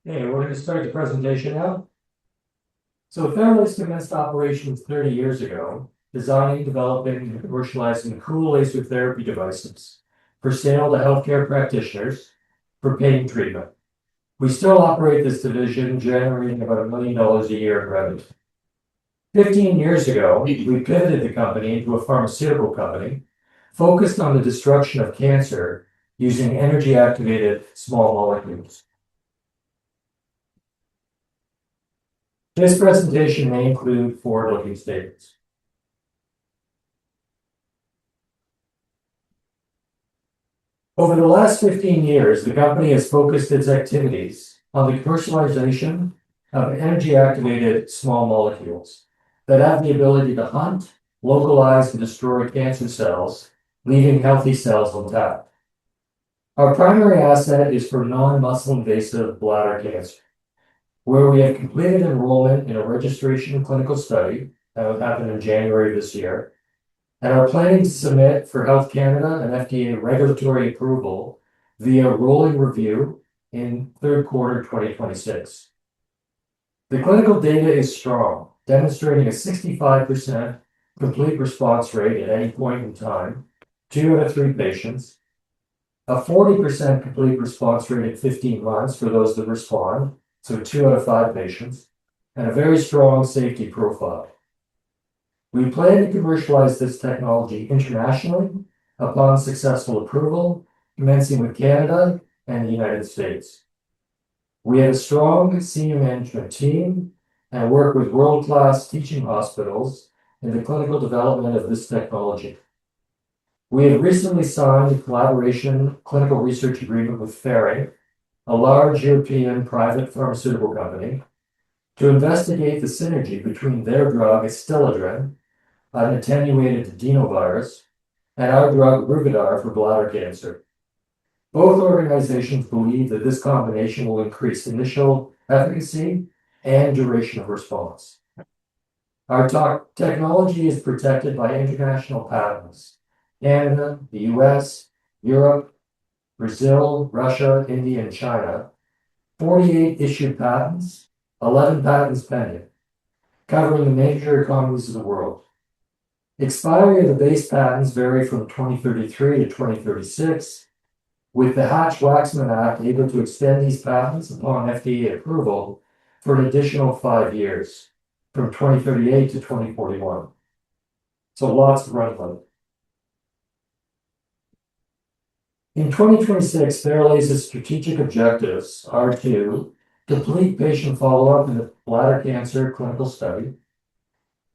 Okay, we're going to start the presentation now. So Theralase commenced operations 30 years ago, designing, developing, and commercializing cool laser therapy devices for sale to healthcare practitioners for pain treatment. We still operate this division, generating about $1 million a year in revenue. 15 years ago, we pivoted the company into a pharmaceutical company focused on the destruction of cancer using energy-activated small molecules. This presentation may include forward-looking statements. Over the last 15 years, the company has focused its activities on the commercialization of energy-activated small molecules that have the ability to hunt, localize, and destroy cancer cells, leaving healthy cells intact. Our primary asset is for non-muscle invasive bladder cancer, where we have completed enrollment in a registration clinical study that will happen in January this year, and are planning to submit for Health Canada and FDA regulatory approval via rolling review in third quarter 2026. The clinical data is strong, demonstrating a 65% complete response rate at any point in time, 2 out of 3 patients, a 40% complete response rate at 15 months for those that respond, so 2 out of 5 patients, and a very strong safety profile. We plan to commercialize this technology internationally upon successful approval, commencing with Canada and the United States. We have a strong senior management team and work with world-class teaching hospitals in the clinical development of this technology. We have recently signed a collaboration clinical research agreement with Ferring, a large European private pharmaceutical company, to investigate the synergy between their drug Adstiladrin, an attenuated adenovirus, and our drug Ruvidar for bladder cancer. Both organizations believe that this combination will increase initial efficacy and duration of response. Our technology is protected by international patents: Canada, the US, Europe, Brazil, Russia, India, and China. 48 issued patents, 11 patents pending, covering the major economies of the world. Expiry of the base patents vary from 2033 to 2036, with the Hatch-Waxman Act able to extend these patents upon FDA approval for an additional 5 years, from 2038 to 2041. So lots of runway. In 2026, Theralase's strategic objectives are to complete patient follow-up in the bladder cancer clinical study,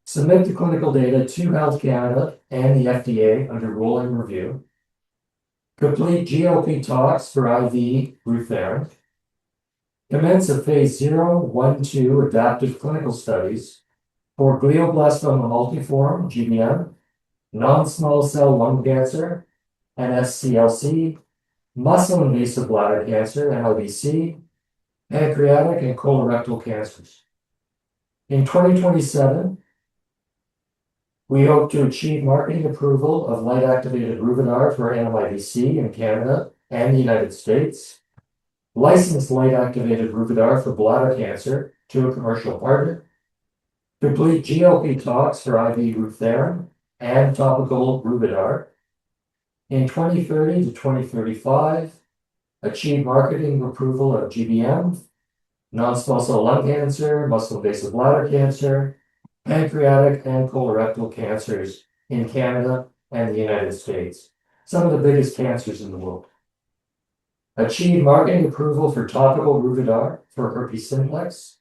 submit the clinical data to Health Canada and the FDA under rolling review, complete GLP tox for IV Rutherrin, commence a phase 0-1-2 adaptive clinical studies for glioblastoma multiforme, GBM, non-small cell lung cancer, NSCLC, muscle-invasive bladder cancer, NIBC, pancreatic and colorectal cancers. In 2027, we hope to achieve marketing approval of light-activated Ruvidar for NIBC in Canada and the United States, license light-activated Ruvidar for bladder cancer to a commercial partner, complete GLP tox for IV Rutherrin and topical Ruvidar. In 2030 to 2035, achieve marketing approval of GBM, non-small cell lung cancer, muscle-invasive bladder cancer, pancreatic and colorectal cancers in Canada and the United States, some of the biggest cancers in the world. Achieve marketing approval for topical Ruvidar for herpes simplex.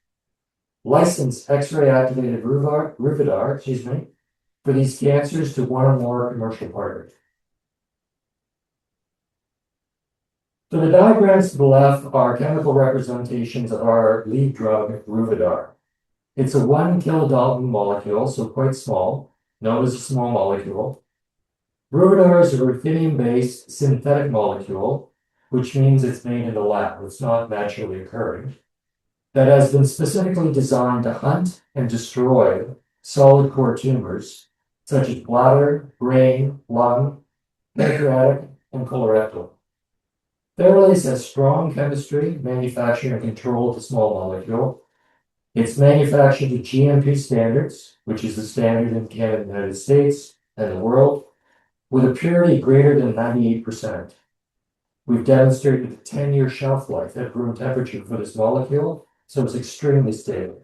License X-ray activated Ruvidar, for these cancers to one or more commercial partners. So the diagrams to the left are chemical representations of our lead drug, Ruvidar. It's a 1 kilodalton molecule, so quite small, known as a small molecule. Ruvidar is a ruthenium-based synthetic molecule, which means it's made in the lab. It's not naturally occurring. That has been specifically designed to hunt and destroy solid core tumors, such as bladder, brain, lung, pancreatic, and colorectal. Theralase has strong chemistry, manufacturing, and control of the small molecule. It's manufactured to GMP standards, which is the standard in Canada, the United States, and the world, with a purity greater than 98%. We've demonstrated a 10-year shelf life at room temperature for this molecule, so it's extremely stable.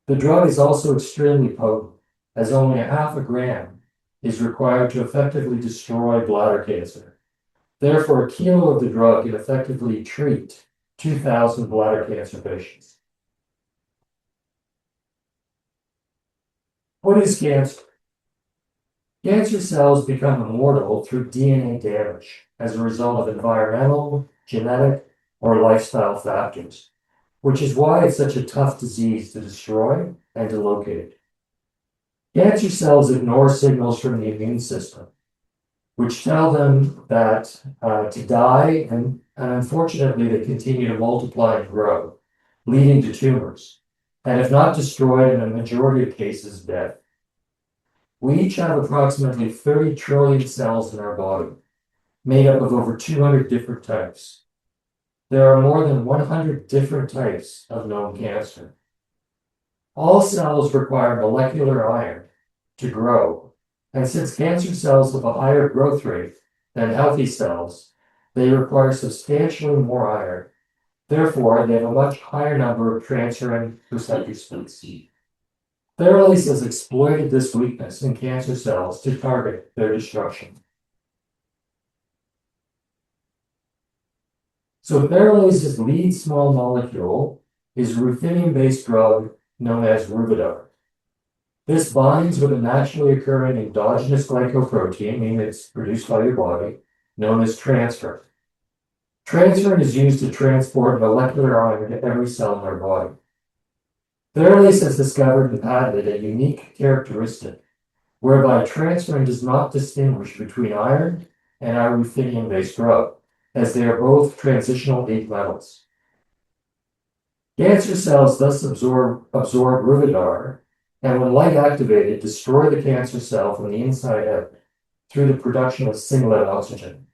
The drug is also extremely potent, as only a half a gram is required to effectively destroy bladder cancer. Therefore, a kilo of the drug can effectively treat 2,000 bladder cancer patients. What is cancer? Cancer cells become immortal through DNA damage as a result of environmental, genetic, or lifestyle factors, which is why it's such a tough disease to destroy and to locate. Cancer cells ignore signals from the immune system, which tell them that to die, and unfortunately they continue to multiply and grow, leading to tumors, and if not destroyed, in a majority of cases, death. We each have approximately 30 trillion cells in our body, made up of over 200 different types. There are more than 100 different types of known cancer. All cells require molecular iron to grow, and since cancer cells have a higher growth rate than healthy cells, they require substantially more iron. Therefore, they have a much higher number of transferrin receptor species. Theralase has exploited this weakness in cancer cells to target their destruction. So Theralase's lead small molecule is a ruthenium-based drug known as Ruvidar. This binds with a naturally occurring endogenous glycoprotein, meaning it's produced by your body, known as transferrin. Transferrin is used to transport molecular iron to every cell in our body. Theralase has discovered and patented a unique characteristic whereby transferrin does not distinguish between iron and our ruthenium-based drug, as they are both transitional 8 metals. Cancer cells thus absorb Ruvidar, and when light activated, destroy the cancer cell from the inside out through the production of singlet oxygen.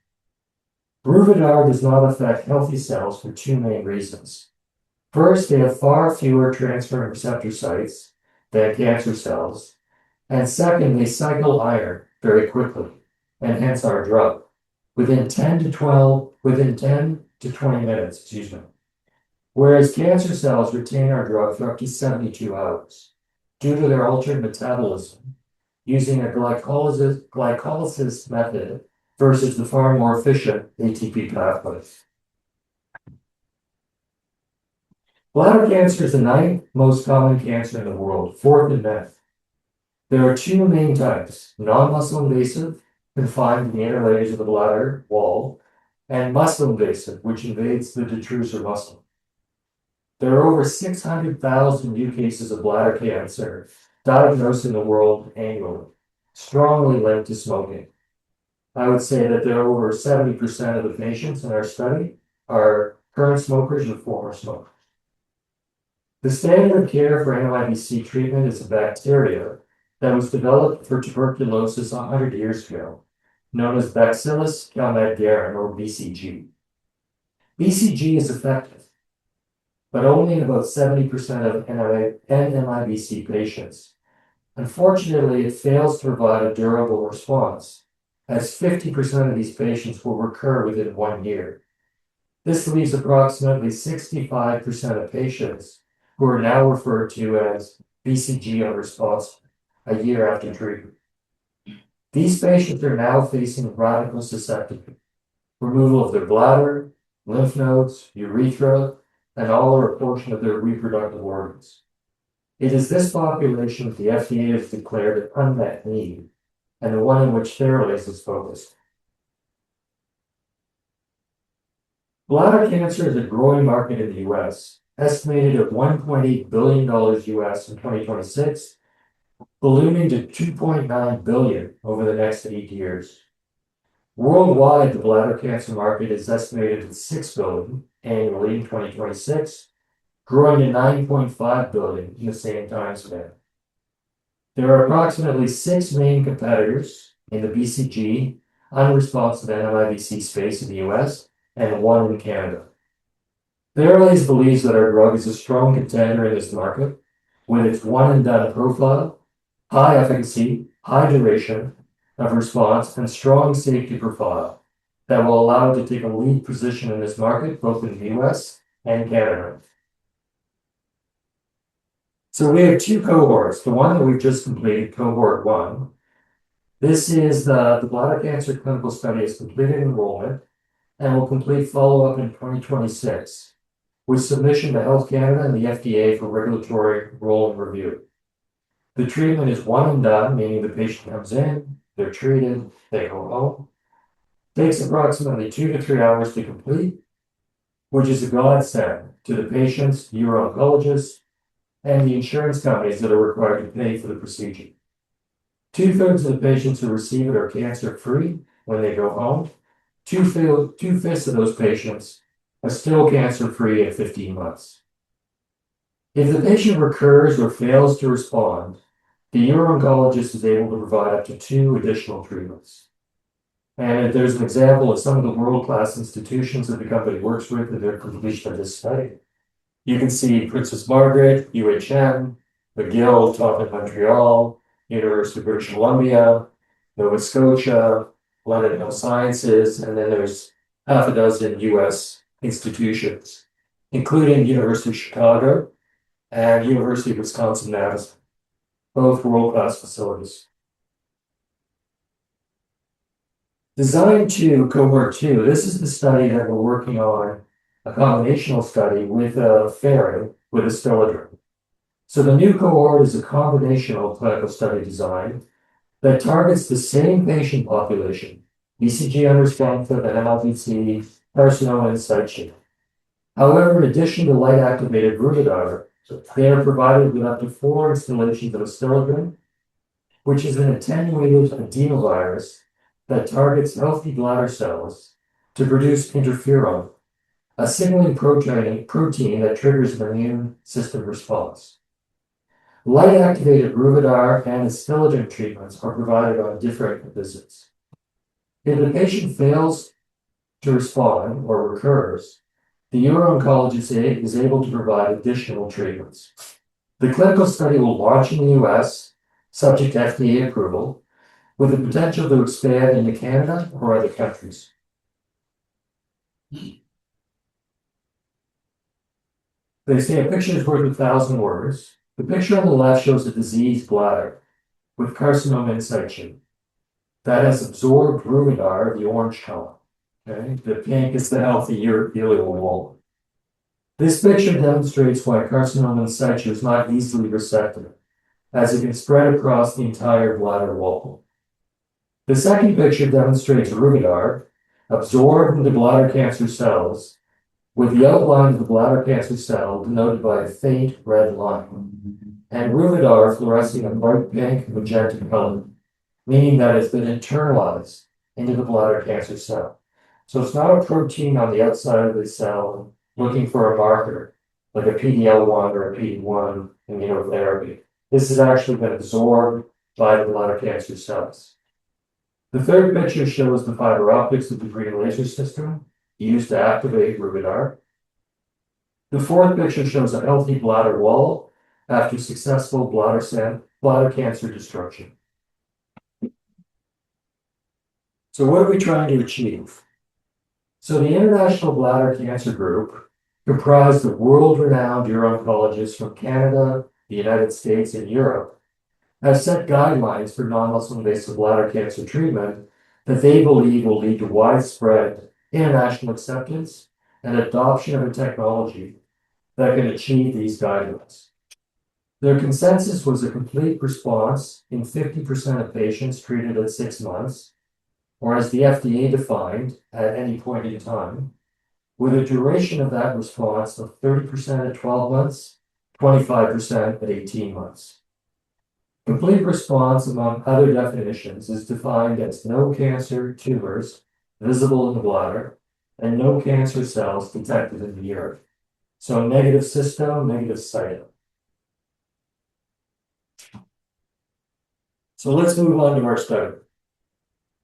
Ruvidar does not affect healthy cells for 2 main reasons. First, they have far fewer transferrin receptor sites than cancer cells, and second, they cycle iron very quickly, and hence our drug, within 10 to 20 minutes, whereas cancer cells retain our drug for up to 72 hours due to their altered metabolism using a glycolysis method versus the far more efficient ATP pathways. Bladder cancer is the 9th most common cancer in the world, 4th in men. There are 2 main types: non-muscle invasive, confined to the inner layers of the bladder wall, and muscle invasive, which invades the detrusor muscle. There are over 600,000 new cases of bladder cancer diagnosed in the world annually, strongly linked to smoking. I would say that there are over 70% of the patients in our study are current smokers or former smokers. The standard of care for NMIBC treatment is a bacteria that was developed for tuberculosis 100 years ago, known as Bacillus calmette-guerin, or BCG. BCG is effective, but only in about 70% of NMIBC patients. Unfortunately, it fails to provide a durable response, as 50% of these patients will recur within 1 year. This leaves approximately 65% of patients who are now referred to as BCG unresponsive a year after treatment. These patients are now facing radical cystectomy, removal of their bladder, lymph nodes, urethra, and all or a portion of their reproductive organs. It is this population that the FDA has declared an unmet need, and the one in which Theralase is focused. Bladder cancer is a growing market in the US, estimated at $1.8 billion US in 2026, ballooning to $2.9 billion over the next 8 years. Worldwide, the bladder cancer market is estimated at $6 billion annually in 2026, growing to $9.5 billion in the same time span. There are approximately 6 main competitors in the BCG unresponsive NMIBC space in the US and 1 in Canada. Theralase believes that our drug is a strong contender in this market with its one-and-done profile, high efficacy, high duration of response, and strong safety profile that will allow it to take a lead position in this market, both in the US and Canada. So we have 2 cohorts. The one that we've just completed, cohort 1. This is the bladder cancer clinical study has completed enrollment and will complete follow-up in 2026 with submission to Health Canada and the FDA for regulatory rolling review. The treatment is one and done, meaning the patient comes in, they're treated, they go home. Takes approximately 2 to 3 hours to complete, which is a godsend to the patients, uro-oncologists, and the insurance companies that are required to pay for the procedure. 2/3 of the patients who receive it are cancer-free when they go home. 2/5 of those patients are still cancer-free at 15 months. If the patient recurs or fails to respond, the uro-oncologist is able to provide up to 2 additional treatments. And there's an example of some of the world-class institutions that the company works with in their completion of this study. You can see Princess Margaret, UHM, McGill, top in Montreal, University of British Columbia, Nova Scotia, London Health Sciences, and then there's half a dozen US institutions, including University of Chicago and University of Wisconsin-Madison, both world-class facilities. Design 2, cohort 2, this is the study that we're working on, a combinational study with a pherine with a Adstiladrin. So the new cohort is a combinational clinical study design that targets the same patient population, BCG unresponsive and MLBC carcinoma in situ. However, in addition to light-activated Ruvidar, they are provided with up to 4 installations of Adstiladrin, which is an attenuated adenovirus that targets healthy bladder cells to produce interferon, a signaling protein that triggers an immune system response. Light-activated Ruvidar and Adstiladrin treatments are provided on different visits. If the patient fails to respond or recurs, the uro-oncologist is able to provide additional treatments. The clinical study will launch in the US, subject to FDA approval, with the potential to expand into Canada or other countries. They say a picture is worth 1,000 words. The picture on the left shows a diseased bladder with carcinoma in situ that has absorbed Ruvidar, the orange color. Okay? The pink is the healthy urothelial wall. This picture demonstrates why carcinoma in situ is not easily resected, as it can spread across the entire bladder wall. The second picture demonstrates Ruvidar absorbed into bladder cancer cells, with the outline of the bladder cancer cell denoted by a faint red line, and Ruvidar fluorescing a bright pink magenta color, meaning that it's been internalized into the bladder cancer cell. So it's not a protein on the outside of the cell looking for a marker, like a PD-L1 or a PD-1 immunotherapy. This has actually been absorbed by the bladder cancer cells. The third picture shows the fiber optics of the green laser system used to activate Ruvidar. The fourth picture shows a healthy bladder wall after successful bladder cancer destruction. So what are we trying to achieve? So the International Bladder Cancer Group, comprised of world-renowned uro-oncologists from Canada, the United States, and Europe, have set guidelines for non-muscle invasive bladder cancer treatment that they believe will lead to widespread international acceptance and adoption of a technology that can achieve these guidelines. Their consensus was a complete response in 50% of patients treated at 6 months, or as the FDA defined, at any point in time, with a duration of that response of 30% at 12 months, 25% at 18 months. Complete response, among other definitions, is defined as no cancer tumors visible in the bladder and no cancer cells detected in the urine. So negative cysto, negative cyto. So let's move on to our study.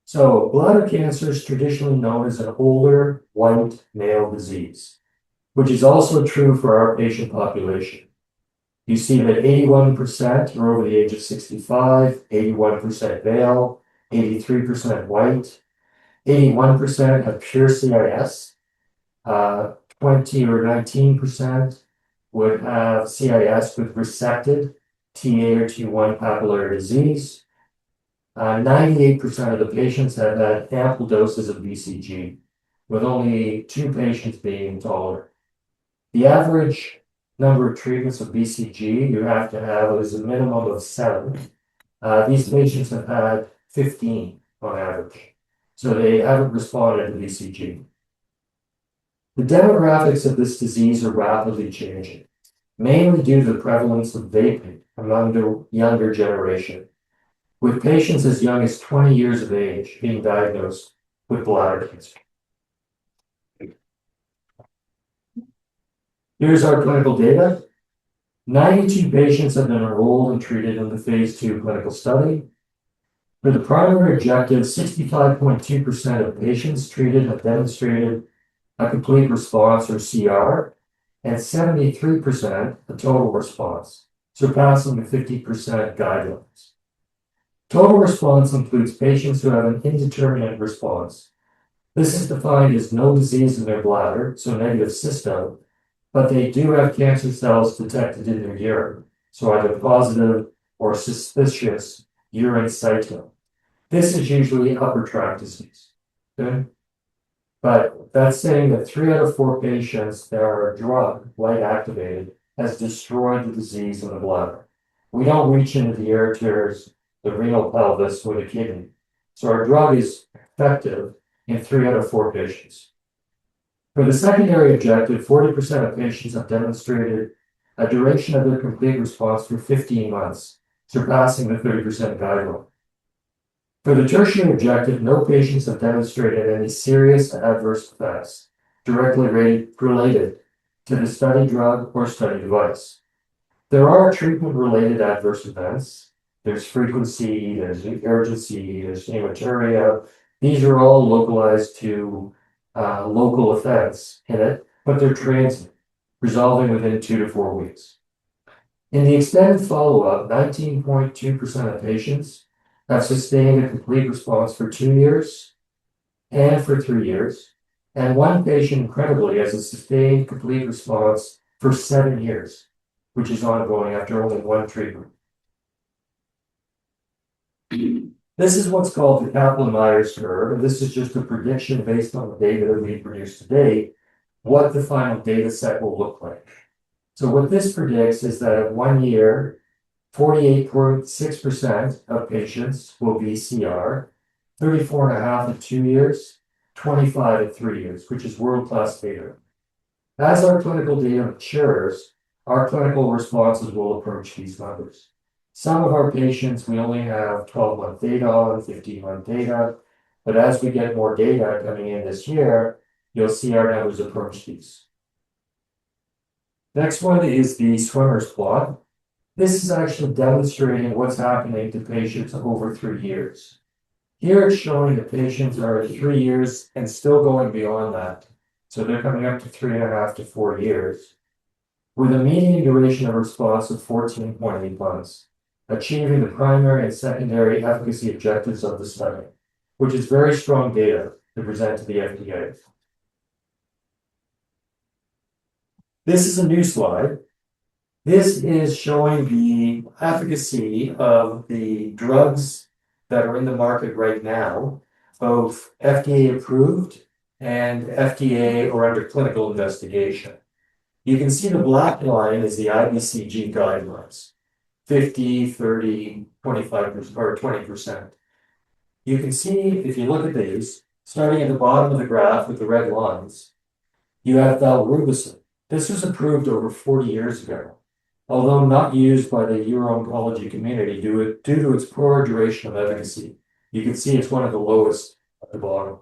So bladder cancer is traditionally known as an older white male disease, which is also true for our patient population. You see that 81% are over the age of 65, 81% male, 83% white, 81% have pure CIS, 20 or 19% would have CIS with resected TA or T1 papillary disease. 98% of the patients have had ample doses of BCG, with only 2 patients being intolerant. The average number of treatments of BCG you have to have is a minimum of 7. These patients have had 15 on average, so they haven't responded to BCG. The demographics of this disease are rapidly changing, mainly due to the prevalence of vaping among the younger generation, with patients as young as 20 years of age being diagnosed with bladder cancer. Here's our clinical data. 92 patients have been enrolled and treated in the phase 2 clinical study. For the primary objective, 65.2% of patients treated have demonstrated a complete response or CR, and 73% a total response, surpassing the 50% guidelines. Total response includes patients who have an indeterminate response. This is defined as no disease in their bladder, so negative cysto, but they do have cancer cells detected in their urine, so either positive or suspicious urine cyto. This is usually upper tract disease. Okay? But that's saying that 3 out of 4 patients that are drug light activated has destroyed the disease in the bladder. We don't reach into the aerators, the renal pelvis, or the kidney. So our drug is effective in 3 out of 4 patients. For the secondary objective, 40% of patients have demonstrated a duration of their complete response for 15 months, surpassing the 30% guideline. For the tertiary objective, no patients have demonstrated any serious adverse effects directly related to the study drug or study device. There are treatment-related adverse events. There's frequency, there's urgency, there's hematuria. These are all localized to local effects in it, but they're transient, resolving within 2 to 4 weeks. In the extended follow-up, 19.2% of patients have sustained a complete response for 2 years and for 3 years, and 1 patient, incredibly, has a sustained complete response for 7 years, which is ongoing after only 1 treatment. This is what's called the Kaplan-Meier curve, and this is just a prediction based on the data that we produced today, what the final data set will look like. So what this predicts is that at 1 year, 48.6% of patients will be CR, 34.5% at 2 years, 25% at 3 years, which is world-class data. As our clinical data matures, our clinical responses will approach these numbers. Some of our patients, we only have 12-month data on, 15-month data, but as we get more data coming in this year, you'll see our numbers approach these. Next one is the swimmer's plot. This is actually demonstrating what's happening to patients over 3 years. Here it's showing that patients are at 3 years and still going beyond that. So they're coming up to 3.5 to 4 years, with a median duration of response of 14.8 months, achieving the primary and secondary efficacy objectives of the study, which is very strong data to present to the FDA. This is a new slide. This is showing the efficacy of the drugs that are in the market right now, both FDA approved and FDA or under clinical investigation. You can see the black line is the IBCG guidelines, 50, 30, 25%, or 20%. You can see, if you look at these, starting at the bottom of the graph with the red lines, you have valrubicin. This was approved over 40 years ago, although not used by the uro-oncology community due to its poor duration of efficacy. You can see it's one of the lowest at the bottom.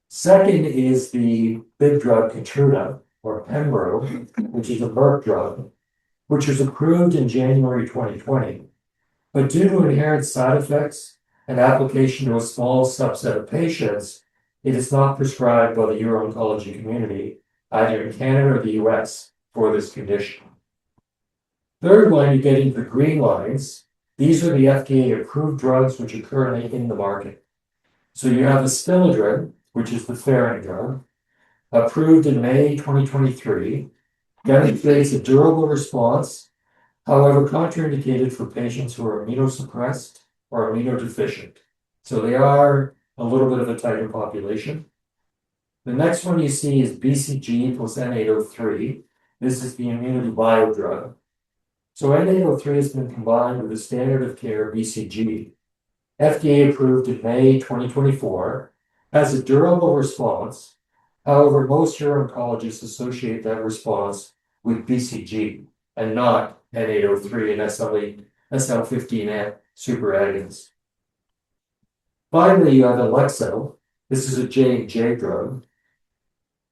Second is the big drug Keytruda, or Pembro, which is a Merck drug, which was approved in January 2020. But due to inherent side effects, an application to a small subset of patients, it is not prescribed by the uro-oncology community, either in Canada or the US, for this condition. Third one, you get into the green lines. These are the FDA-approved drugs which are currently in the market. So you have the Spiladrin, which is the Ferring drug, approved in May 2023, demonstrates a durable response, however contraindicated for patients who are immunosuppressed or immunodeficient. So they are a little bit of a tighter population. The next one you see is BCG plus N803. This is the immunity bio drug. So N803 has been combined with the standard of care BCG. FDA approved in May 2024, has a durable response. However, most uro-oncologists associate that response with BCG and not N803 and SL15 superagonists. Finally, you have Alexo. This is a J&J drug.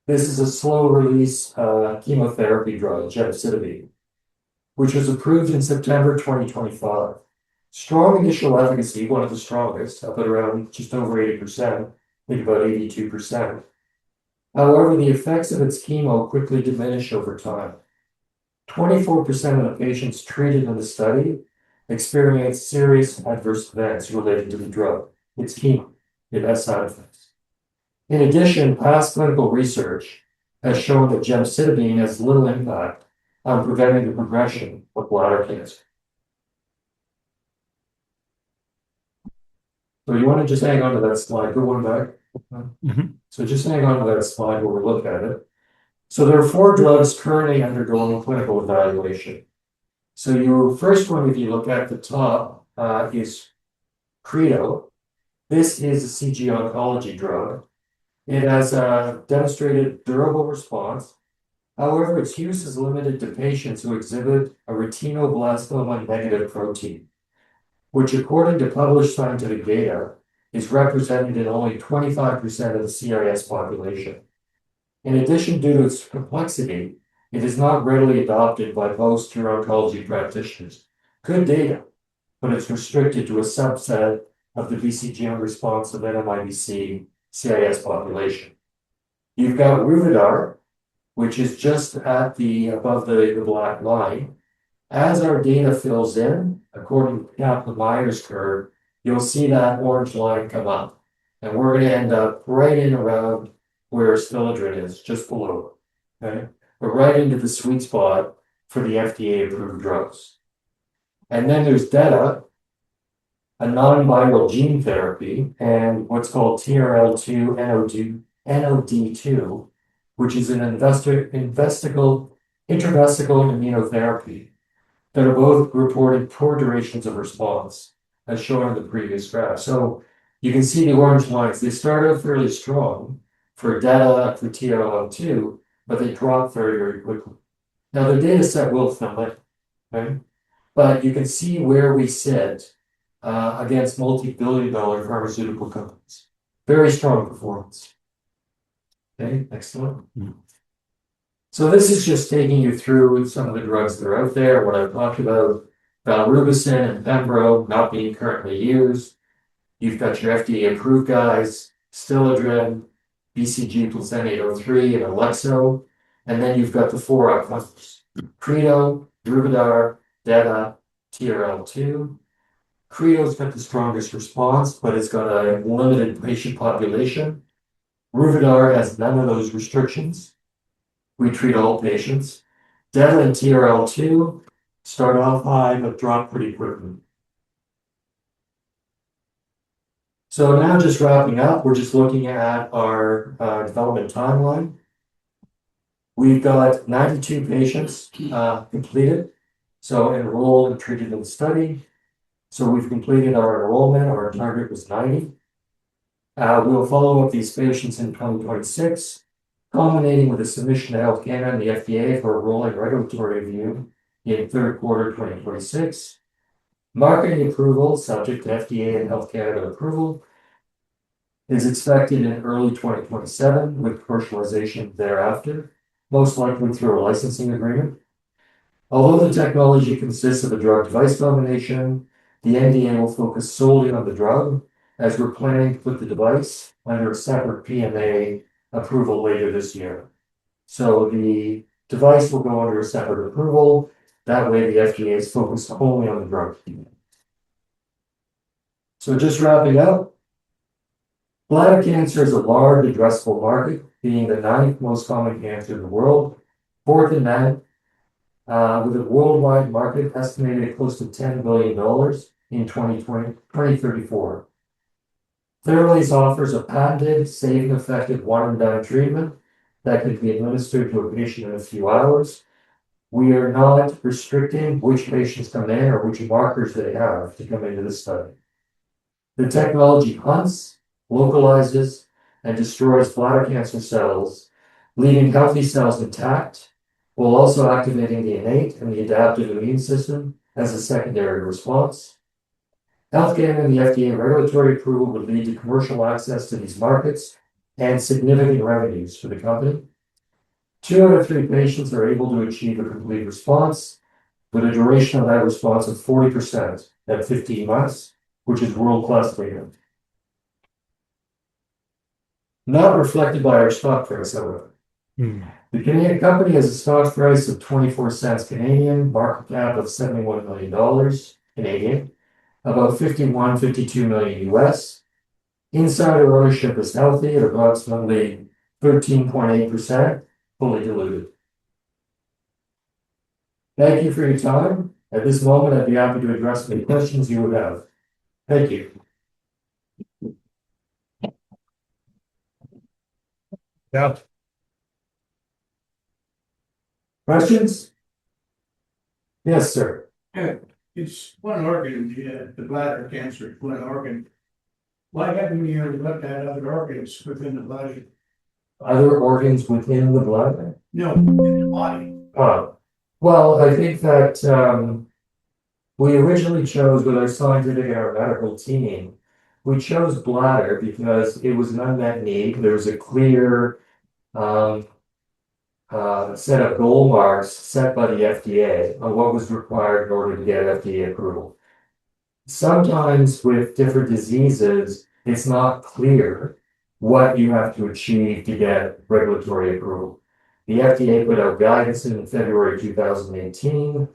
This is a slow-release chemotherapy drug, gemcitabine, which was approved in September 2025. Strong initial efficacy, one of the strongest, up at around just over 80%, I think about 82%. However, the effects of its chemo quickly diminish over time. 24% of the patients treated in the study experienced serious adverse events related to the drug. It's chemo. It has side effects. In addition, past clinical research has shown that gemcitabine has little impact on preventing the progression of bladder cancer. So you want to just hang on to that slide. Go one back. So just hang on to that slide where we look at it. So there are 4 drugs currently undergoing clinical evaluation. So your first one, if you look at the top, is Credo. This is a CG oncology drug. It has demonstrated durable response. However, its use is limited to patients who exhibit a retinoblastoma negative protein, which according to published scientific data is represented in only 25% of the CIS population. In addition, due to its complexity, it is not readily adopted by most uro-oncology practitioners. Good data, but it's restricted to a subset of the BCG unresponsive NMIBC CIS population. You've got Ruvidar, which is just at above the black line. As our data fills in, according to the Kaplan-Meier curve, you'll see that orange line come up. And we're going to end up right in around where Spiladrin is, just below. Okay? But right into the sweet spot for the FDA-approved drugs. And then there's DETA, a non-viral gene therapy, and what's called TRL2 NOD2, which is an intravesical immunotherapy that are both reported poor durations of response, as shown in the previous graph. So you can see the orange lines. They start out fairly strong for DETA, for TRL2, but they drop very, very quickly. Now, the data set will fill in, okay? But you can see where we sit against multi-billion-dollar pharmaceutical companies. Very strong performance. Okay, next one. So this is just taking you through some of the drugs that are out there, what I've talked about, valrubicin and pembro not being currently used. You've got your FDA-approved guys, Spiladrin, BCG plus N803, and Alexo. And then you've got the 4 upcomers, Credo, Ruvidar, DETA, TRL2. Credo's got the strongest response, but it's got a limited patient population. Ruvidar has none of those restrictions. We treat all patients. DETA and TRL2 start off high, but drop pretty quickly. So now just wrapping up, we're just looking at our development timeline. We've got 92 patients completed, so enrolled and treated in the study. So we've completed our enrollment. Our target was 90. We'll follow up these patients in 2026, culminating with a submission to Health Canada and the FDA for a rolling regulatory review in third quarter 2026. Marketing approval, subject to FDA and Health Canada approval, is expected in early 2027 with commercialization thereafter, most likely through a licensing agreement. Although the technology consists of a drug device combination, The NDA will focus solely on the drug, as we're planning to put the device under a separate PMA approval later this year. So the device will go under a separate approval. That way the FDA is focused only on the drug. So just wrapping up, bladder cancer is a large addressable market, being the 9th most common cancer in the world, fourth in men, with a worldwide market estimated at close to $10 billion in 2034. Theralase offers a patented, safe, and effective one-and-done treatment that can be administered to a patient in a few hours. We are not restricting which patients come in or which markers they have to come into the study. The technology hunts, localizes, and destroys bladder cancer cells, leaving healthy cells intact, while also activating the innate and the adaptive immune system as a secondary response. Healthcare and the FDA regulatory approval would lead to commercial access to these markets and significant revenues for the company. 2 out of 3 patients are able to achieve a complete response, with a duration of that response of 40% at 15 months, which is world-class data. Not reflected by our stock price, however. The Canadian company has a stock price of 24 cents Canadian, market cap of $71 million Canadian, about 52 million US. Insider ownership is healthy at approximately 13.8%, fully diluted. Thank you for your time. At this moment, I'd be happy to address any questions you would have. Thank you. Yeah. Questions? Yes, sir. Yeah, it's one organ, the bladder cancer is one organ. Why haven't you ever looked at other organs within the body? Other organs within the bladder? No, in the body. Well, I think that we originally chose with our scientific and our medical team, we chose bladder because it was an unmet need. There was a clear set of goal marks set by the FDA on what was required in order to get FDA approval. Sometimes with different diseases, it's not clear what you have to achieve to get regulatory approval. The FDA put out guidance in February 2018.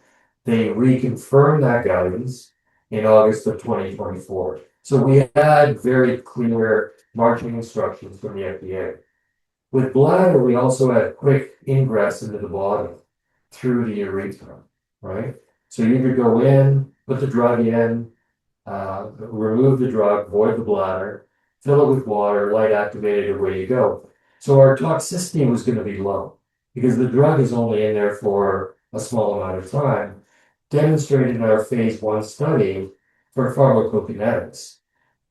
They reconfirmed that guidance in August of 2024. So we had very clear marching instructions from the FDA. With bladder, we also had quick ingress into the body through the urethra, right? So you could go in, put the drug in, remove the drug, void the bladder, fill it with water, light activated, away you go. So our toxicity was going to be low because the drug is only in there for a small amount of time, demonstrated in our phase 1 study for pharmacokinetics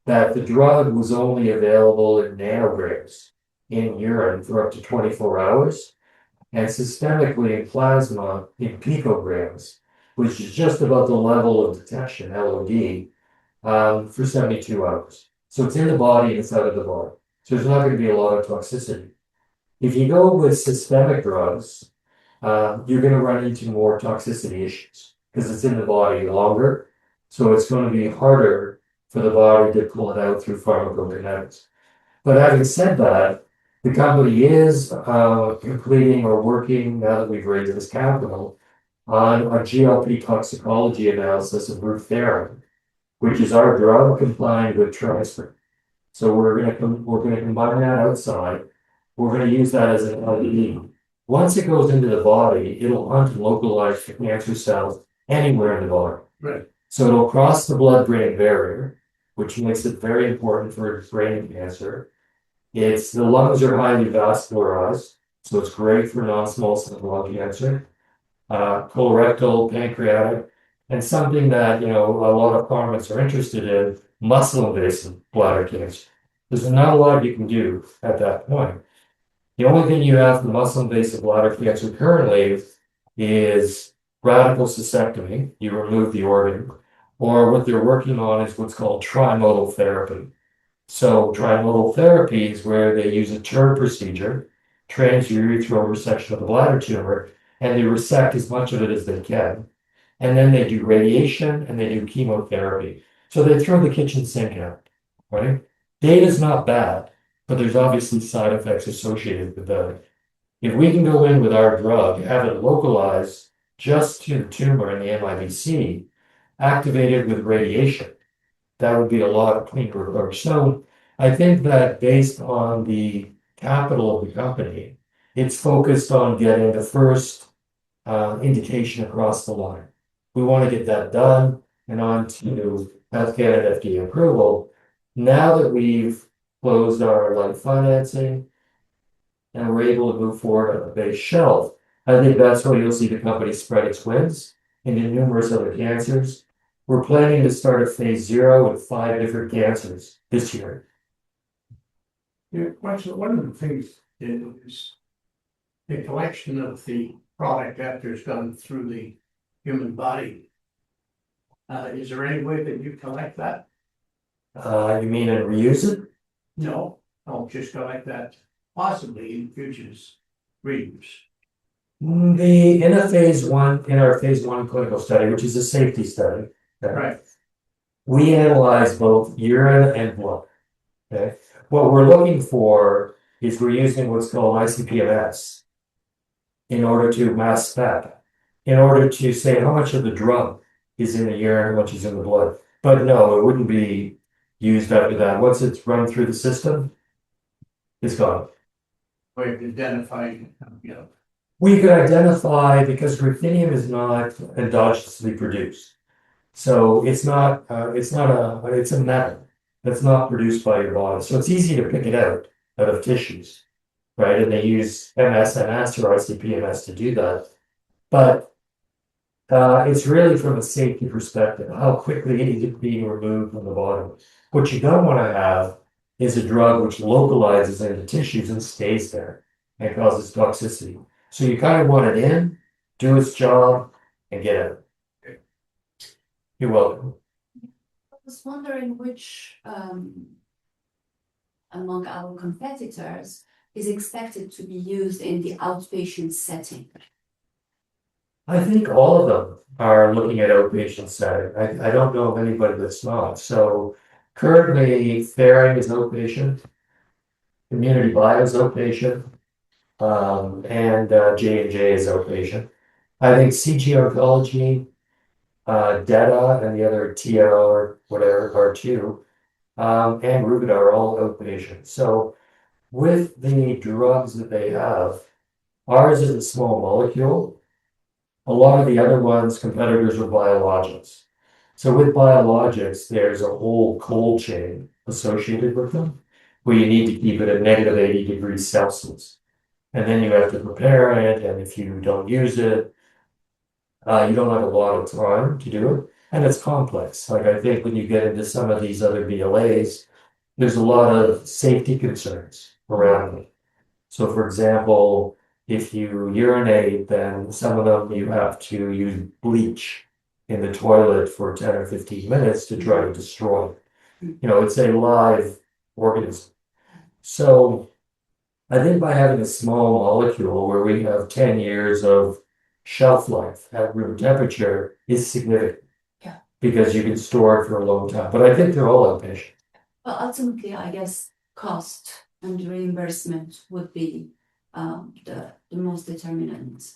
that the drug was only available in nanograms in urine for up to 24 hours and systemically in plasma in picograms, which is just about the level of detection, LOD, for 72 hours. So it's in the body and it's out of the body. So there's not going to be a lot of toxicity. If you go with systemic drugs, you're going to run into more toxicity issues because it's in the body longer. So it's going to be harder for the body to pull it out through pharmacokinetics. But having said that, the company is completing or working, now that we've raised this capital, on a GLP toxicology analysis of Rutherford, which is our drug combined with transfer. So we're going to combine that outside. We're going to use that as an LED. Once it goes into the body, it'll hunt and localize the cancer cells anywhere in the body. Right. So it'll cross the blood-brain barrier, which makes it very important for brain cancer. The lungs are highly vascularized, so it's great for non-small cell lung cancer, colorectal, pancreatic, and something that a lot of pharmacists are interested in, muscle-invasive bladder cancer. There's not a lot you can do at that point. The only thing you have for muscle-invasive bladder cancer currently is radical cystectomy. You remove the organ, or what they're working on is what's called trimodal therapy. So trimodal therapy is where they use a TURB procedure, transurethral resection of the bladder tumor, and they resect as much of it as they can. And then they do radiation and they do chemotherapy. So they throw the kitchen sink out, right? Data's not bad, but there's obviously side effects associated with that. If we can go in with our drug, have it localized just to the tumor in the MIBC, activated with radiation, that would be a lot cleaner approach. So I think that based on the capital of the company, it's focused on getting the first indication across the line. We want to get that done and on to Health Canada FDA approval. Now that we've closed our financing and we're able to move forward on a base shelf, I think that's where you'll see the company spread its wings into numerous other cancers. We're planning to start a phase 0 with 5 different cancers this year. Yeah, one of the things is the collection of the product after it's gone through the human body. Is there any way that you collect that? You mean and reuse it? No, I'll just collect that possibly in futures reuse. In our phase 1 clinical study, which is a safety study, okay, Right, we analyze both urine and blood. Okay, what we're looking for is we're using what's called ICP-MS in order to mass spec, in order to say how much of the drug is in the urine, how much is in the blood. But no, it wouldn't be used after that. Once it's run through the system, it's gone. way of identifying, We could identify because ruthenium is not endogenously produced. So it's a metal that's not produced by your body. So it's easy to pick it out of tissues, right? And they use MSNS or ICP-MS to do that. But it's really from a safety perspective, how quickly it is being removed from the body. What you don't want to have is a drug which localizes into tissues and stays there and causes toxicity. So you kind of want it in, do its job, and get out. You're welcome. I was wondering which among our competitors is expected to be used in the outpatient setting. I think all of them are looking at outpatient setting. I don't know of anybody that's not. So currently, Ferring is outpatient, Community Bio is outpatient, and J&J is outpatient. I think CG Oncology, DETA, and the other TR, whatever, R2, and Rubida are all outpatient. So with the drugs that they have, ours is a small molecule. A lot of the other ones, competitors are biologics. So with biologics, there's a whole cold chain associated with them, where you need to keep it at negative 80 degrees Celsius. And then you have to prepare it, and if you don't use it, you don't have a lot of time to do it. And it's complex. Like I think when you get into some of these other BLAs, there's a lot of safety concerns around it. So for example, if you urinate, then some of them you have to use bleach in the toilet for 10 or 15 minutes to try to destroy it. It's a live organism. So I think by having a small molecule where we have 10 years of shelf life at room temperature is significant. Yeah. Because you can store it for a long time. But I think they're all outpatient. But ultimately, I guess cost and reimbursement would be the most determinant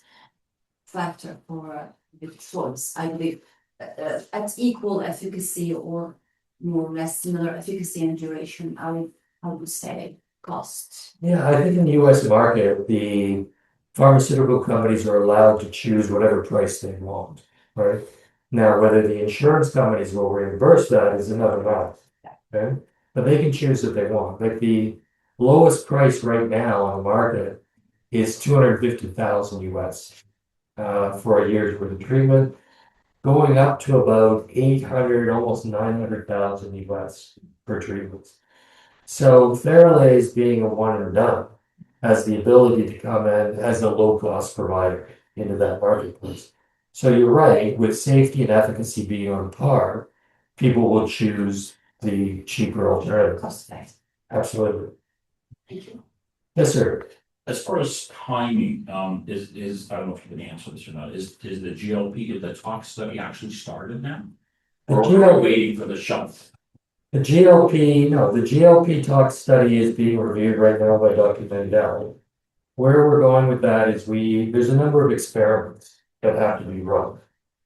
factor for the choice. I believe at equal efficacy or more or less similar efficacy and duration, I would say cost. Yeah, I think in the US market, the pharmaceutical companies are allowed to choose whatever price they want, right? Now, whether the insurance companies will reimburse that is another matter, okay? But they can choose if they want. Like the lowest price right now on the market is $250,000 US for a year's worth of treatment, going up to about 800, almost 900,000 US for treatments. So Theralase being a one and done has the ability to come in as a low cost provider into that marketplace. So you're right, with safety and efficacy being on par, people will choose the cheaper alternative. Cost effective. Absolutely. Thank you. Yes, sir. As far as timing, I don't know if you can answer this or not, is the GLP, the tox study actually started now? The Or GLP are we waiting for the shelf? The GLP tox study is being reviewed right now by Dr. Mendel. Where we're going with that is there's a number of experiments that have to be run.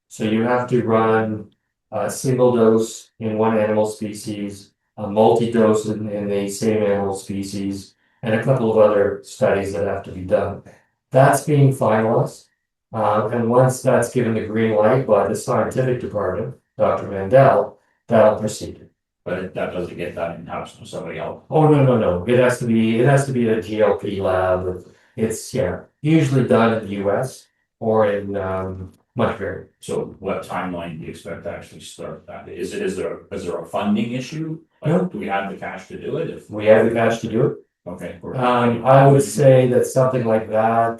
So you have to run a single dose in one animal species, a multi-dose in the same animal species, and a couple of other studies that have to be done. That's being finalized. And once that's given the green light by the scientific department, Dr. Mandel, that'll proceed. But that doesn't get done in-house with somebody else. Oh, no. It has to be at a GLP lab. It's, usually done in the US or in Montreal. So what timeline do you expect to actually start that? Is there a funding issue? Like, No. do we have the cash to do it? If We have the cash to do it. okay. I would say that something like that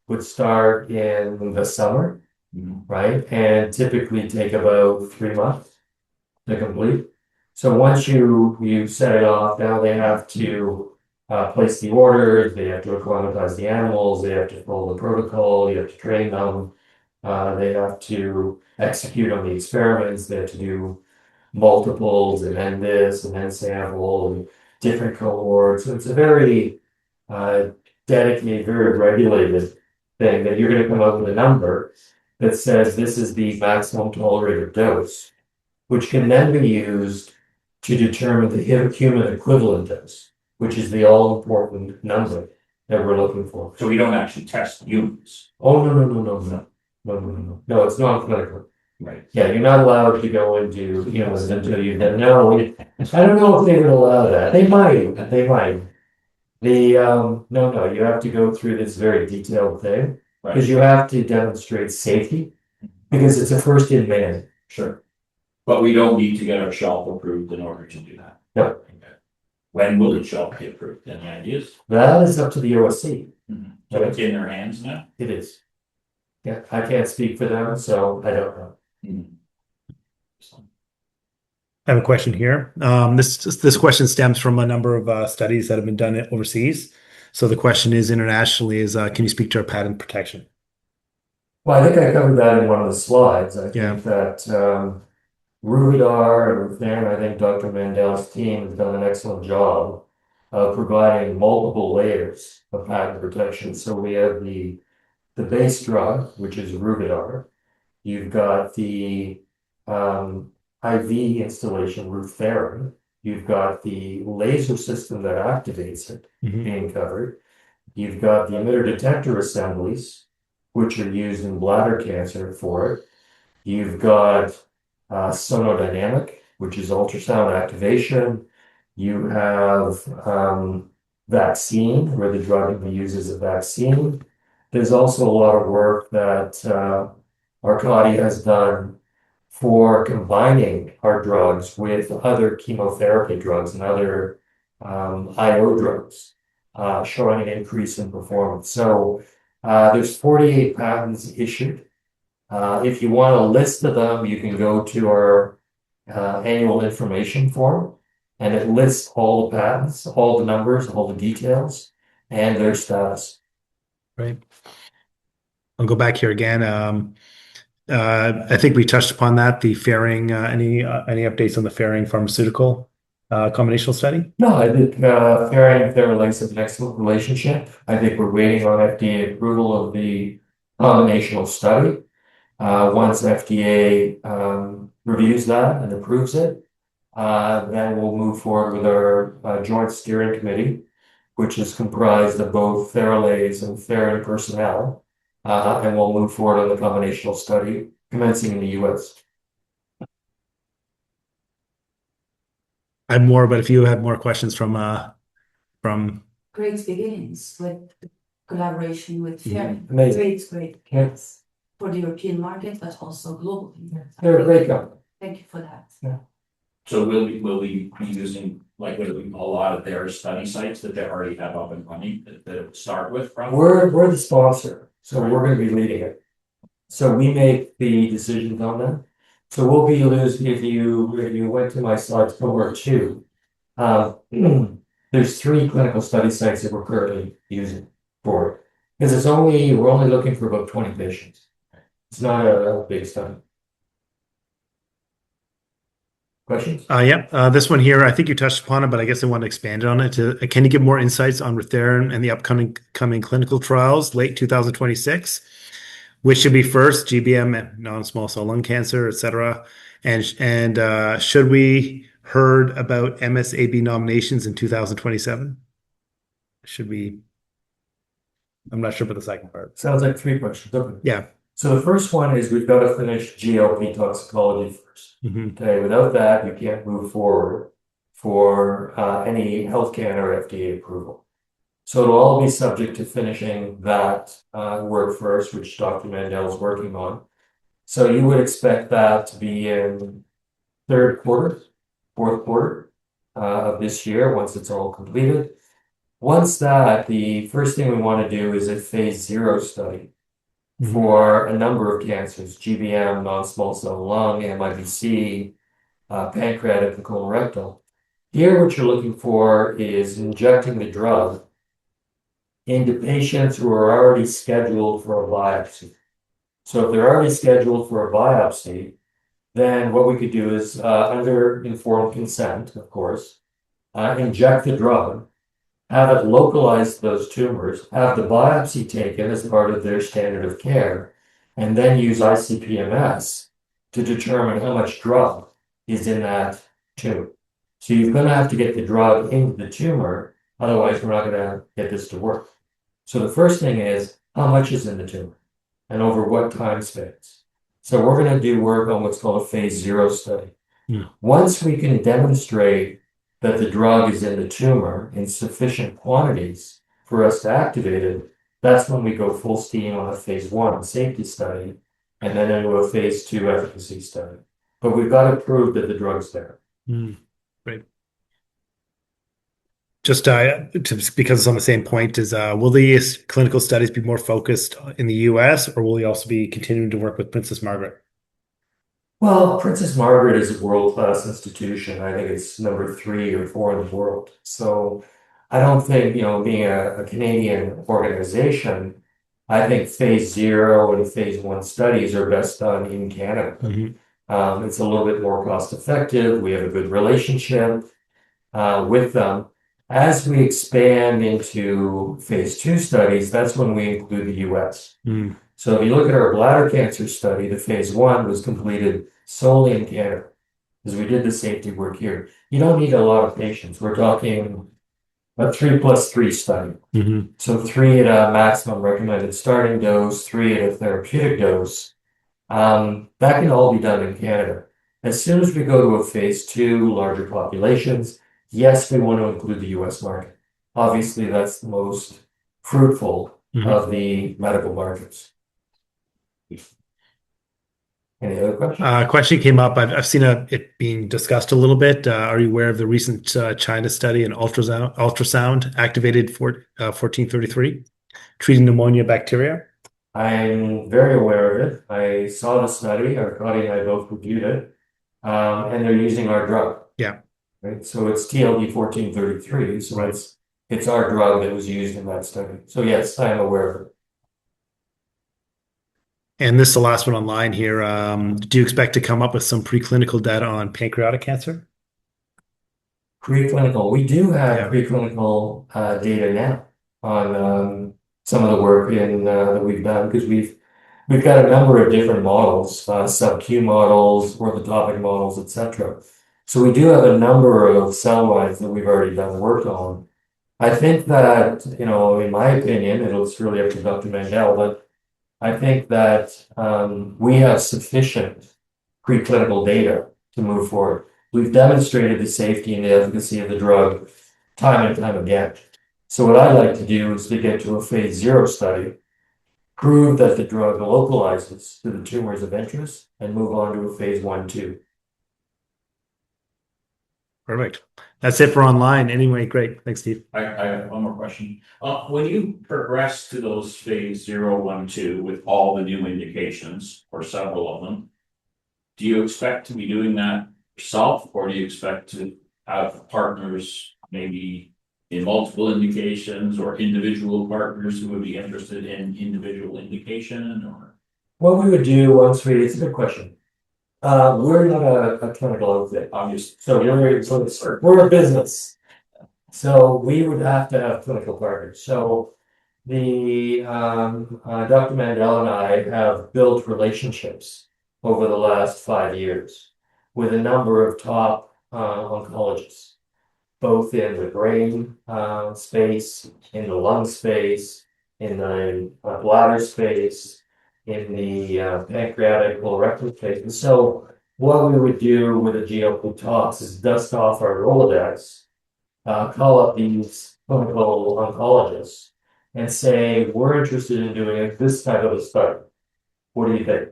would start in the summer, Mhm. right? And typically take about 3 months to complete. So once you set it off, now they have to place the orders, they have to acclimatize the animals, they have to follow the protocol, you have to train them, they have to execute on the experiments, they have to do multiples and then this and then sample and different cohorts. So it's a very dedicated, very regulated thing that you're going to come up with a number that says this is the maximum tolerated dose, which can then be used to determine the human equivalent dose, which is the all-important number that we're looking for. So we don't actually test humans, Oh, no. No, it's non-clinical. right? Yeah, you're not allowed to go into humans until you no. I don't know if they would allow that. They might. No, you have to go through this very detailed thing because Right. you have to demonstrate safety because it's a first in man. Sure. But we don't need to get our shelf approved in order to do that. No. Okay. When will the shelf be approved? Any ideas? That is up to the OSC. So it's in their hands now? It is. Yeah, I can't speak for them, so I don't know. I have a question here. This question stems from a number of studies that have been done overseas. So the question is internationally can you speak to our patent protection? Well, I think I covered that in one of the slides. I Yeah. think that Ruvidar and I think Dr. Mandel's team has done an excellent job of providing multiple layers of patent protection. So we have the base drug, which is Ruvidar. You've got the IV installation, Rutherrin. You've got the laser system that activates it being covered. You've got the emitter detector assemblies, which are used in bladder cancer for it. You've got sonodynamic, which is ultrasound activation. You have vaccine, where the drug can be used as a vaccine. There's also a lot of work that Arkady has done for combining our drugs with other chemotherapy drugs and other IO drugs, showing an increase in performance. So there's 48 patents issued. If you want a list of them, you can go to our annual information form, and it lists all the patents, all the numbers, all the details, and their status. Right. I'll go back here again. I think we touched upon that. The Ferring, any updates on the Ferring pharmaceutical combinational study? No, I think Ferring and Theralase have an excellent relationship. I think we're waiting on FDA approval of the combinational study. Once FDA reviews that and approves it, then we'll move forward with our joint steering committee, which is comprised of both Theralase and Ferring personnel. And we'll move forward on the combinational study commencing in the US. I have more, but if you have more questions from Great beginnings with collaboration with Ferring. Amazing. Great. Yeah. Yes. For the European market, but also globally. They're a great company. Thank you for that. So will we be using like a lot of their study sites that they already have up and running that start with from? We're the sponsor, so we're going to be leading it. So we make the decisions on that. So we'll be losing if you went to my slides cohort 2. There's 3 clinical study sites that we're currently using. for it. Because we're only looking for about 20 patients. It's not a big study. Questions? Yeah, this one here, I think you touched upon it, but I guess I want to expand on it. Can you give more insights on Rutherrin and the upcoming clinical trials late 2026? Which should be first, GBM, non-small cell lung cancer, etc. And should we heard about MSAB nominations in 2027? Should we? I'm not sure about the second part. Sounds like 3 questions. Okay. Yeah. So the first one is we've got to finish GLP toxicology first. Mhm. Okay, without that, you can't move forward for any health can or FDA approval. So it'll all be subject to finishing that work first, which Dr. Mandel is working on. So you would expect that to be in third quarter, fourth quarter of this year, once it's all completed. Once that, the first thing we want to do is a phase 0 study for a number of cancers, GBM, non-small cell lung, MIBC, pancreatic and colorectal. Here, what you're looking for is injecting the drug into patients who are already scheduled for a biopsy. So if they're already scheduled for a biopsy, then what we could do is, under informed consent, of course, inject the drug, have it localize those tumors, have the biopsy taken as part of their standard of care, and then use ICP-MS to determine how much drug is in that tumor. So you're going to have to get the drug into the tumor, otherwise we're not going to get this to work. So the first thing is, how much is in the tumor and over what time spans? So we're going to do work on what's called a phase 0 study. Once we can demonstrate that the drug is in the tumor in sufficient quantities for us to activate it, that's when we go full steam on a phase 1 safety study and then into a phase 2 efficacy study. But we've got to prove that the drug's there. Great. Just because it's on the same point, will these clinical studies be more focused in the US, or will we also be continuing to work with Princess Margaret? Well, Princess Margaret is a world-class institution. I think it's number 3 or 4 in the world. So I don't think, being a Canadian organization, I think phase 0 and phase 1 studies are best done in Canada. It's a little bit more cost effective. We have a good relationship with them. As we expand into phase 2 studies, that's when we include the US. So if you look at our bladder cancer study, the phase 1 was completed solely in Canada because we did the safety work here. You don't need a lot of patients. We're talking a 3+3 study. So 3 at a maximum recommended starting dose, 3 at a therapeutic dose. That can all be done in Canada. As soon as we go to a phase 2, larger populations, yes, we want to include the US market. Obviously, that's the most fruitful of the medical markets. Any other questions? Question came up. I've seen it being discussed a little bit. Are you aware of the recent China study in ultrasound activated 1433 treating pneumonia bacteria? I'm very aware of it. I saw the study. Our colleague and I both reviewed it, and they're using our drug. Yeah. Right. So it's TLD 1433. So it's our drug that was used in that study. So yes, I am aware of it. And this is the last one online here. Do you expect to come up with some preclinical data on pancreatic cancer? Preclinical. We do have preclinical data now on some of the work that we've done because we've got a number of different models, sub-Q models, orthotopic models, etc. So we do have a number of cell lines that we've already done work on. I think that, in my opinion, it's really up to Dr. Mandel, but I think that we have sufficient preclinical data to move forward. We've demonstrated the safety and the efficacy of the drug time and time again. So what I'd like to do is to get to a phase 0 study, prove that the drug localizes to the tumors of interest, and move on to a phase 1/2. Perfect. That's it for online. Anyway, great. Thanks, Steve. I have one more question. When you progress to those phase 0, 1, 2 with all the new indications or several of them, do you expect to be doing that yourself, or do you expect to have partners maybe in multiple indications or individual partners who would be interested in individual indication or? What we would do once we, it's a good question. We're not a clinical outfit, Obviously. so we're a business. So we would have to have clinical partners. So the Dr. Mandel and I have built relationships over the last 5 years with a number of top oncologists, both in the brain space, in the lung space, in the bladder space, in the pancreatic colorectal space. And so what we would do with a GLP talks is dust off our Rolodex, call up these clinical oncologists and say, we're interested in doing this type of a study. What do you think?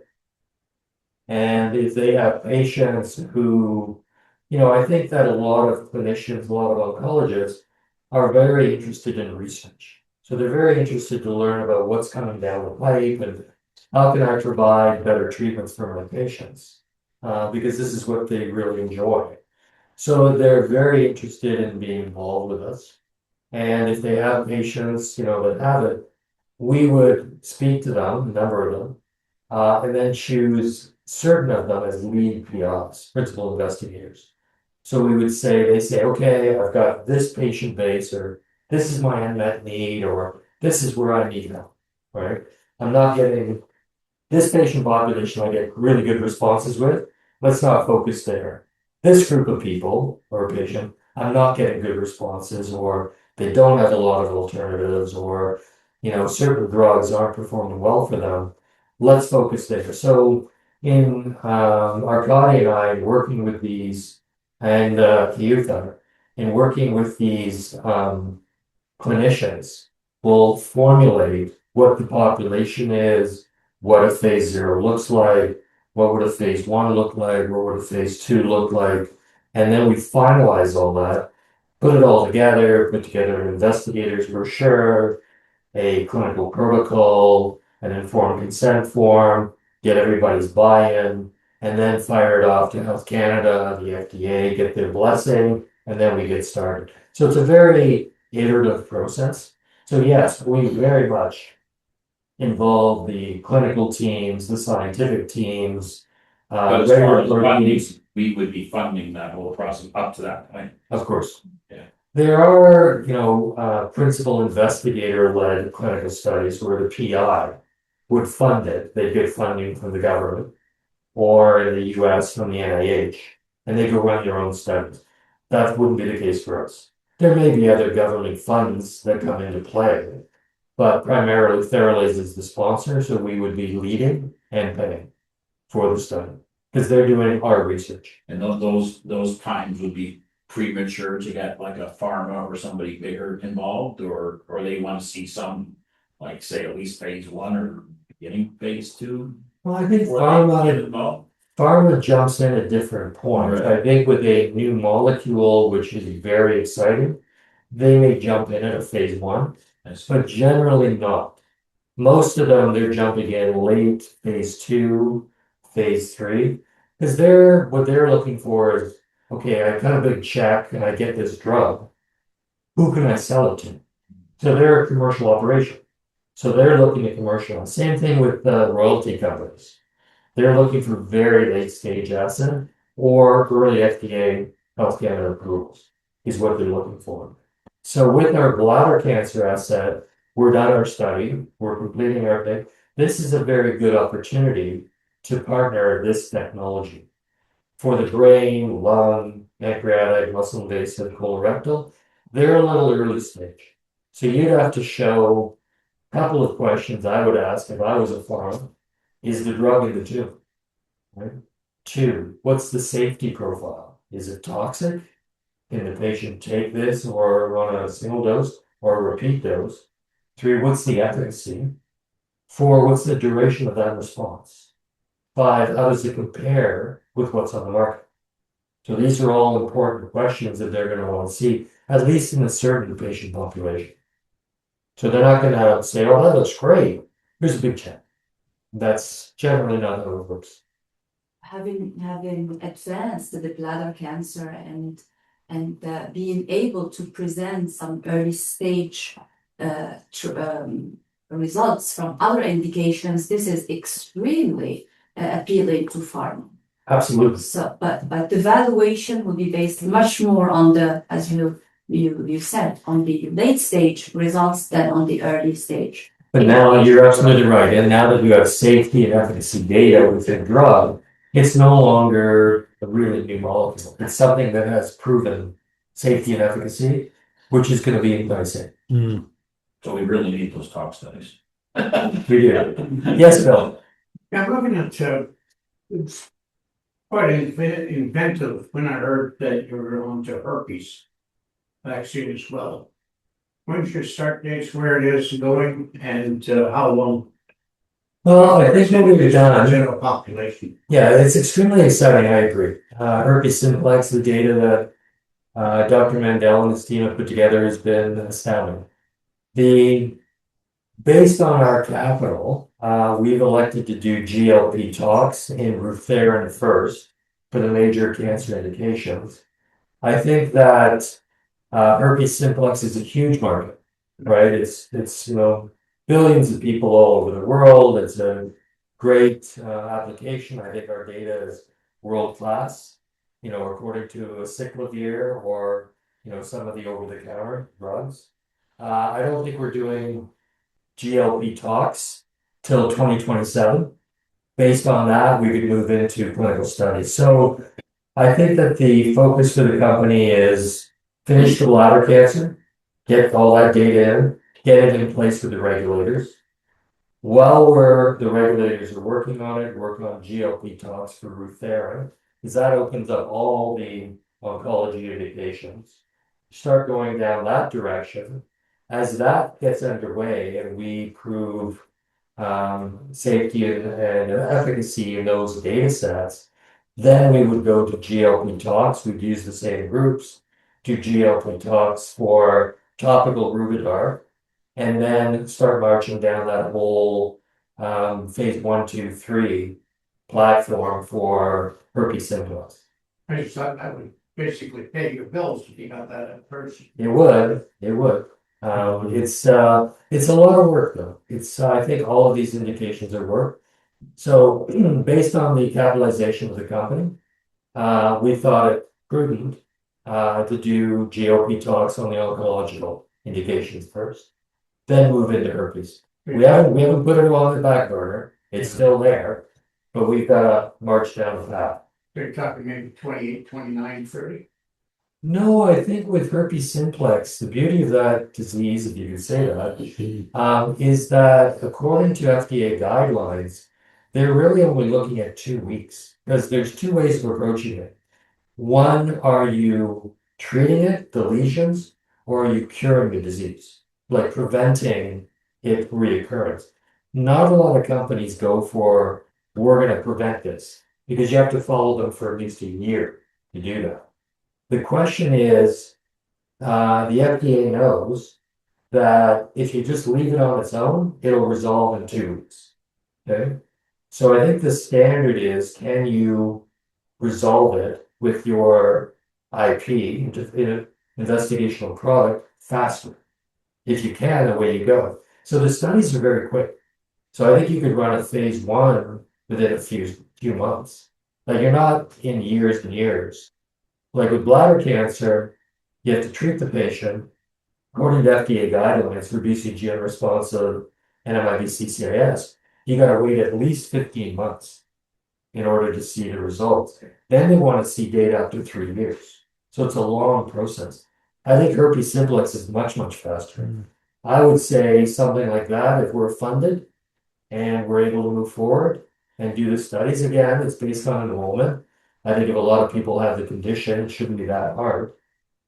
And if they have patients who, I think that a lot of clinicians, a lot of oncologists are very interested in research. So they're very interested to learn about what's coming down the pipe and how can I provide better treatments for my patients? Because this is what they really enjoy. So they're very interested in being involved with us. And if they have patients, that have it, we would speak to them, a number of them, and then choose certain of them as lead PIs, principal investigators. So we would say, they say, okay, I've got this patient base, or this is my unmet need, or this is where I need help, right? I'm not getting this patient population, I get really good responses with. Let's not focus there. This group of people or patient, I'm not getting good responses, or they don't have a lot of alternatives, or certain drugs aren't performing well for them. Let's focus there. So in Arkady and I working with these, and Kiyuta, in working with these clinicians, will formulate what the population is, what a phase 0 looks like, what would a phase 1 look like, what would a phase 2 look like, and then we finalize all that, put it all together, put together an investigator's brochure, a clinical protocol, an informed consent form, get everybody's buy-in, and then fire it off to Health Canada, the FDA, get their blessing, and then we get started. So it's a very iterative process. So yes, we very much involve the clinical teams, the scientific teams, But as far as regulatory funding, teams. we would be funding that whole process up to that point. Of course. Yeah. There are, principal investigator-led clinical studies where the PI would fund it. They get funding from the government or in the US from the NIH, and they go run their own studies. That wouldn't be the case for us. There may be other government funds that come into play, but primarily Theralase is the sponsor, so we would be leading and paying for the study because they're doing our research. And those times would be premature to get like a pharma or somebody bigger involved, or they want to see some, like say at least phase 1 or beginning phase 2. Well, I think Before they get involved. pharma jumps in at different points. Right. I think with a new molecule, which is very exciting, they may jump in at a phase 1, but generally not. Most of them, they're jumping in late phase 2, phase 3, because what they're looking for is, okay, I got a big check and I get this drug. Who can I sell it to? So they're a commercial operation. So they're looking at commercial. Same thing with the royalty companies. They're looking for very late stage asset or early FDA Health Canada approvals is what they're looking for. So with our bladder cancer asset, we're done our study, we're completing our thing. This is a very good opportunity to partner this technology. For the brain, lung, pancreatic, muscle invasive, colorectal, they're a little early stage. So you'd have to show a couple of questions I would ask if I was a pharma. Is the drug in the tube? Right? 2, what's the safety profile? Is it toxic? Can the patient take this or on a single dose or a repeat dose? 3, what's the efficacy? 4, what's the duration of that response? 5, how does it compare with what's on the market? So these are all important questions that they're going to want to see, at least in a certain patient population. So they're not going to say, oh, that looks great. Here's a big check. That's generally not how it works. Having advanced the bladder cancer and and being able to present some early stage results from other indications, this is extremely appealing to pharma. Absolutely. So, but the valuation will be based much more on the, as you said, on the late stage results than on the early stage. But now you're absolutely right. And now that you have safety and efficacy data with a drug, it's no longer a really new molecule. It's something that has proven safety and efficacy, which is going to be enticing. Mm. So we really need those tox studies. We do. Yes, Bill. Now, looking at, it's quite inventive when I heard that you were on to herpes vaccine as well. When's your start dates, where it is going, and how long? Well, I think what we've done. General population. Yeah, it's extremely exciting. I agree. Herpes simplex, the data that Dr. Mandel and his team have put together has been astounding. Based on our capital, we've elected to do GLP tox in Rutherrin first for the major cancer indications. I think that herpes simplex is a huge market, right? It's billions of people all over the world. It's a great application. I think our data is world class, according to a cyclovir or some of the over-the-counter drugs. I don't think we're doing GLP tox till 2027. Based on that, we could move into clinical studies. So I think that the focus for the company is finish the bladder cancer, get all that data in, get it in place with the regulators. While the regulators are working on it, work on GLP tox for Rutherrin, because that opens up all the oncology indications. Start going down that direction. As that gets underway and we prove safety and efficacy in those data sets, then we would go to GLP tox. We'd use the same groups, do GLP tox for topical Ruvidar, and then start marching down that whole phase 1, 2, 3 platform for herpes simplex. I just thought that would basically pay your bills if you got that at first. It would. It's a lot of work though. I think all of these indications are work. So based on the capitalization of the company, we thought it prudent to do GLP talks on the oncological indications first, then move into herpes. We haven't put it on the back burner. It's still there, but we've got to march down the path. They're talking maybe 28, 29, 30. No, I think with herpes simplex, the beauty of that disease, if you can say that, is that according to FDA guidelines, they're really only looking at 2 weeks because there's 2 ways of approaching it. One, are you treating it, the lesions, or are you curing the disease, like preventing it reoccurrence? Not a lot of companies go for, we're going to prevent this, because you have to follow them for at least a year to do that. The question is, the FDA knows that if you just leave it on its own, it'll resolve in 2 weeks. Okay? So I think the standard is, can you resolve it with your IP, investigational product, faster? If you can, away you go. So the studies are very quick. So I think you could run a phase 1 within a few months. Like you're not in years and years. Like with bladder cancer, you have to treat the patient. According to FDA guidelines for BCG unresponsive NMIBC-CIS, you got to wait at least 15 months in order to see the results. Then they want to see data after 3 years. So it's a long process. I think herpes simplex is much, much faster. I would say something like that, if we're funded and we're able to move forward and do the studies again, it's based on enrollment. I think if a lot of people have the condition, it shouldn't be that hard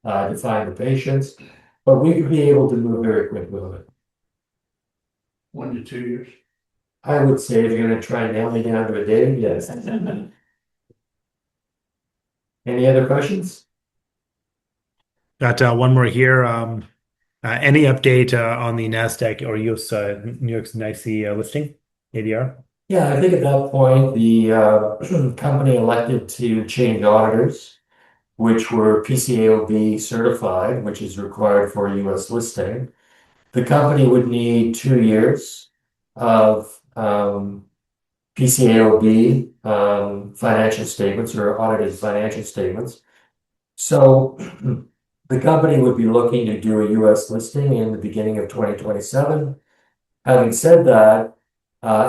to find the patients, but we could be able to move very quickly with it. 1 to 2 years. I would say if you're going to try and nail me down to a day, yes. Any other questions? Got one more here. Any update on the NASDAQ or US New York's NYSE listing, ADR? Yeah, I think at that point, the company elected to change auditors. which were PCAOB certified, which is required for a US listing. The company would need 2 years of PCAOB financial statements or audited financial statements. So the company would be looking to do a US listing in the beginning of 2027. Having said that,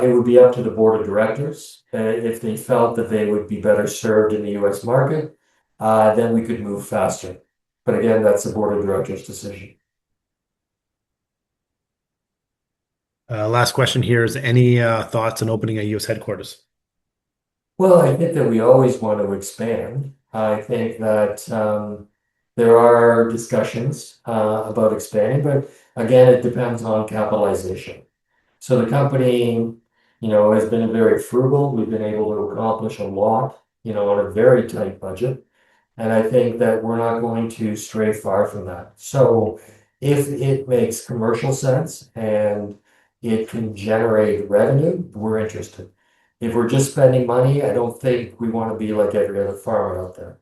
it would be up to the board of directors. If they felt that they would be better served in the US market, then we could move faster. But again, that's the board of directors' decision. Last question here is any thoughts on opening a US headquarters? Well, I think that we always want to expand. I think that there are discussions about expanding, but again, it depends on capitalization. So the company, has been very frugal. We've been able to accomplish a lot, on a very tight budget. And I think that we're not going to stray far from that. So if it makes commercial sense and it can generate revenue, we're interested. If we're just spending money, I don't think we want to be like every other farmer out there.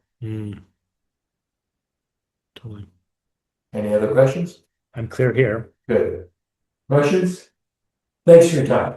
Totally. Any other questions? I'm clear here. Good. Questions? Thanks for your time.